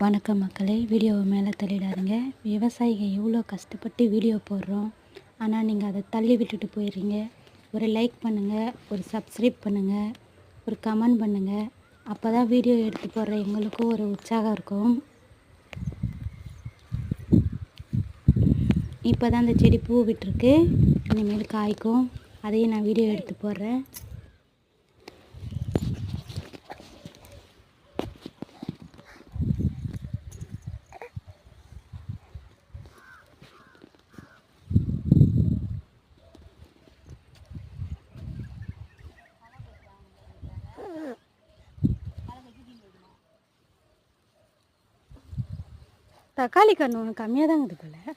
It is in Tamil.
வணக்கம் மக்களே, வீடியோவை மேலே தள்ளிடாதீங்க. விவசாயிகள் எவ்வளோ கஷ்டப்பட்டு வீடியோ போடுறோம், ஆனால் நீங்கள் அதை தள்ளி விட்டுட்டு போயிடுறீங்க. ஒரு லைக் பண்ணுங்கள், ஒரு சப்ஸ்கிரைப் பண்ணுங்கள், ஒரு கமெண்ட் பண்ணுங்கள். அப்போ தான் வீடியோ எடுத்து போடுற எங்களுக்கும் ஒரு உற்சாகம் இருக்கும். இப்போ தான் அந்த செடி பூ விட்டுருக்கு, இனிமேல் காய்க்கும். அதையும் நான் வீடியோ எடுத்து போடுறேன். தக்காளி கன்று ஒன்று கம்மியாக தாங்க இது போல்.